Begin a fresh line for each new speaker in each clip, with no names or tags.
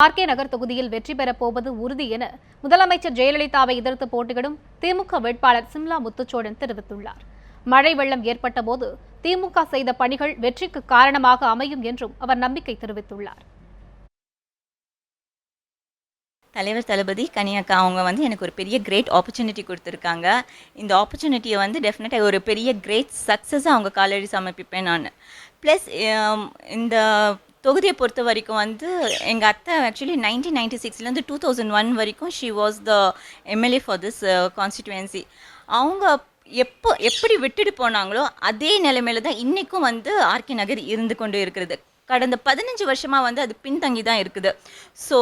RK நகர் தொகுதியில் வெற்றி பெறப் போவது உறுதி என முதலமைச்சர் ஜெயலலிதாவை எதிர்த்து போட்டியிடும் திமுக வேட்பாளர் சிம்லா முத்துச்சோழன் தெரிவித்துள்ளார். மழை வெள்ளம் ஏற்பட்ட போது திமுக செய்த பணிகள் வெற்றிக்கு காரணமாக அமையும் என்றும் அவர் நம்பிக்கை தெரிவித்துள்ளார்.
தலைவர் தளபதி கனியக்கா அவங்க எனக்கு ஒரு பெரிய கிரேட் ஆப்பர்ச்சுனிட்டி கொடுத்துருக்காங்க. இந்த ஆப்பர்ச்சுனிட்டியை டெஃபினட்டாக ஒரு பெரிய கிரேட் சக்ஸஸாக அவங்க காலடி சமர்ப்பிப்பேன் நான். ப்ளஸ் இந்த தொகுதியை பொறுத்த வரைக்கும் எங்கள் அத்தை ஆக்சுவலி 1996 2001 வரைக்கும் she was the MLA for this constituency. அவங்க எப்படி விட்டுட்டு போனாங்களோ அதே நிலைமையில தான் இன்றைக்கும் ஆர்கே நகர் இருந்து கொண்டு இருக்கிறது. கடந்த 15 வருஷமாக அது பின்தங்கி தான் இருக்குது. ஸோ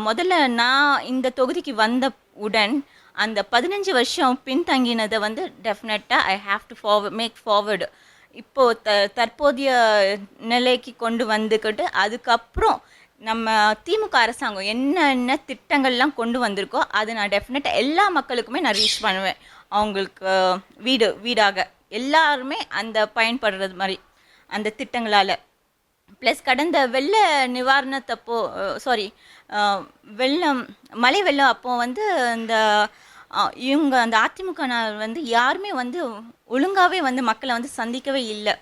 முதல்ல நான் இந்த தொகுதிக்கு வந்த உடன் அந்த 15 வருஷம் பின்தங்கினதை டெஃபினட்டாக I have to make forward. இப்போது தற்போதைய நிலைக்கு கொண்டு வந்துக்கிட்டு அதுக்கப்புறம் நம்ம திமுக அரசாங்கம் என்னென்ன திட்டங்கள்லாம் கொண்டு வந்திருக்கோ அதை நான் டெஃபினட்டாக எல்லா மக்களுக்குமே நான் ரீச் பண்ணுவேன். அவங்களுக்கு வீடாக எல்லாருமே பயன்படுறது மாதிரி அந்த திட்டங்களால். ப்ளஸ் கடந்த வெள்ள நிவாரணத்தப்போ மழை வெள்ளம் அப்போது இந்த இவங்க அதிமுக யாருமே ஒழுங்காகவே மக்களை சந்திக்கவே இல்லை.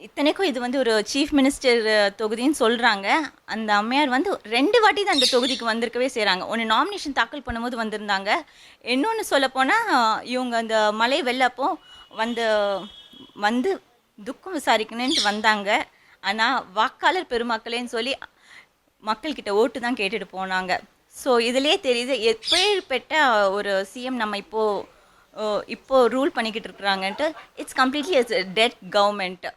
இத்தனைக்கும் இது ஒரு சீஃப் மினிஸ்டர் தொகுதின்னு சொல்கிறாங்க. அந்த அம்மையார் 2 வாட்டி தான் அந்த தொகுதிக்கு வந்திருக்கவே செய்கிறாங்க. ஒன்று நாமினேஷன் தாக்கல் பண்ணும்போது வந்திருந்தாங்க, இன்னொன்று சொல்லப்போனால் இவங்க அந்த மழை வெள்ளப்போ வந்து துக்கம் விசாரிக்கணுன்ட்டு வந்தாங்க. ஆனால் வாக்காளர் பெருமக்களேன்னு சொல்லி மக்கள்கிட்ட ஓட்டு தான் கேட்டுட்டு போனாங்க. ஸோ இதிலே தெரியுது எப்பேற்பட்ட ஒரு சிஎம் நம்ம இப்போ ரூல் பண்ணிக்கிட்டு இருக்கிறாங்கன்ட்டு. It's completely it's dead government.